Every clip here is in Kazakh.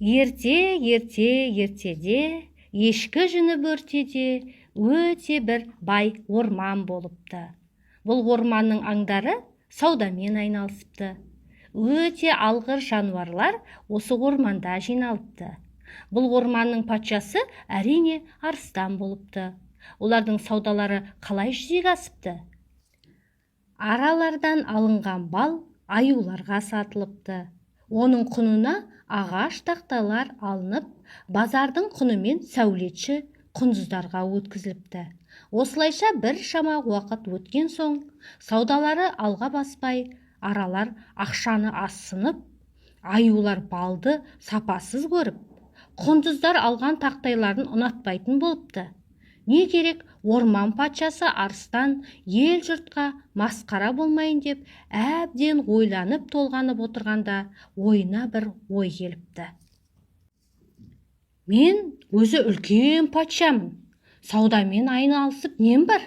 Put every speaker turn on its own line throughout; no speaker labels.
Ертеде ешкі жүні бөртеде өте бір бай орман болыпты. Бұл орманның аңдары саудамен айналысыпты. Өте алғыр жануарлар осы орманда жиналыпты. Бұл орманның патшасы әрине арыстан болыпты. Олардың саудалары қалай жүзеге асыпты? Аралардан алынған бал аюларға сатылыпты. Оның құнына ағаш тақталар алынып, базардың құнымен сәулетші құндыздарға өткізіліпті. Осылайша бір шама уақыт өткен соң, саудалары алға баспай, аралар ақшаны асынып, аюлар балды сапасыз көріп, құндыздар алған тақтайларын ұнатпайтын болыпты. Не керек, орман патшасы арыстан ел жұртқа масқара болмайын деп, әбден ойланып толғанып отырғанда, ойына бір ой келіпті. Мен өзі үлкен патшамын. Саудамен айналысып нем бар?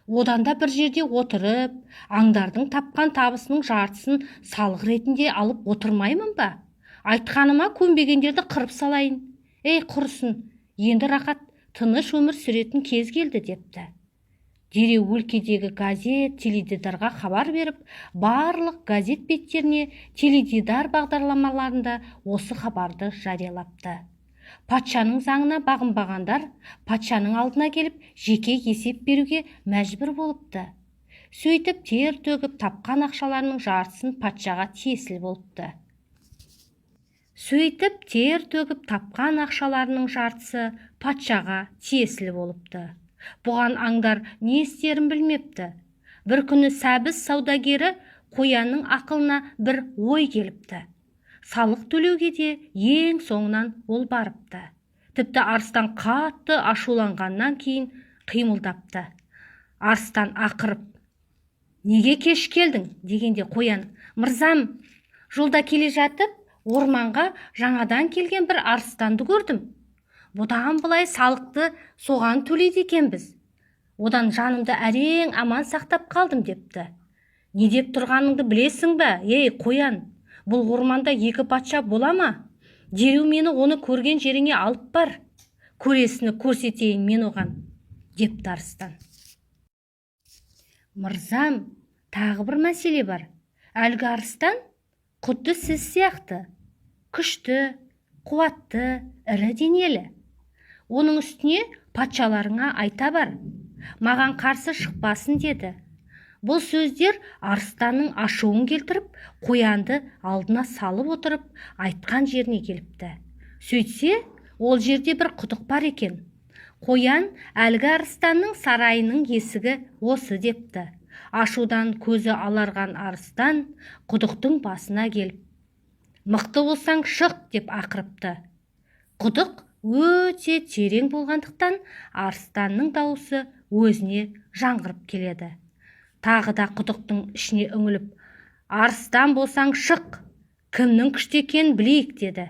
Одан да бір жерде отырып, аңдардың тапқан табысының жартысын салық ретінде алып отырмаймын ба? Айтқаныма көнбегендерді қырып салайын. Ей құрысын, енді рақат тыныш өмір сүретін кез келді депті. Дереу өлкедегі газет, теледидарға хабар беріп, барлық газет беттеріне, теледидар бағдарламаларында осы хабарды жариялапты. Патшаның заңына бағынбағандар патшаның алдына келіп, жеке есеп беруге мәжбүр болыпты. Сөйтіп тер төгіп тапқан ақшаларының жартысын патшаға тиесілі болыпты. Бұған аңдар не істерін білмепті. Бір күні сәбіз саудагері қоянның ақылына бір ой келіпті. Салық төлеуге де ең соңынан ол барыпты. Тіпті арыстан қатты ашуланғаннан кейін қимылдапты. Арыстан ақырып, неге кеш келдің дегенде қоян, мырзам, жолда келе жатып, орманға жаңадан келген бір арыстанды көрдім. Бұдан былай салықты соған төлейді екенбіз. Одан жанымды әрең аман сақтап қалдым депті. Не деп тұрғаныңды білесің бе, ей қоян? Бұл орманда екі патша бола ма? Дереу мені оны көрген жеріңе алып бар. Көресіні көрсетейін мен оған, депті арыстан. Мырзам, тағы бір мәселе бар. Әлгі арыстан құдды сіз сияқты, күшті, қуатты, ірі денелі. Оның үстіне патшаларыңа айта бар, маған қарсы шықпасын деді. Бұл сөздер арыстанның ашуын келтіріп, қоянды алдына салып отырып, айтқан жеріне келіпті. Сөйтсе, ол жерде бір құдық бар екен. Қоян әлгі арыстанның сарайының есігі осы депті. Ашудан көзі аларған арыстан құдықтың басына келіп, мықты болсаң шық деп ақырыпты. Құдық өте терең болғандықтан арыстанның дауысы өзіне жаңғырып келеді. Тағы да құдықтың ішіне үңіліп, арыстан болсаң шық, кімнің күшті екенін білейік деді.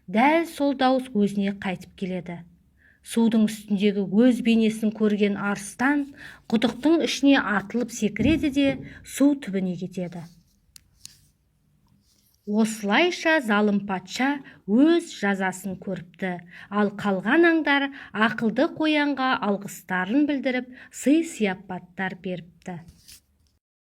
Дәл сол дауыс өзіне қайтып келеді. Судың үстіндегі өз бейнесін көрген арыстан құдықтың ішіне атылып секіреді де су түбіне кетеді. Осылайша залым патша өз жазасын көріпті, ал қалған аңдар ақылды қоянға алғыстарын білдіріп, сый-сияпаттар беріпті.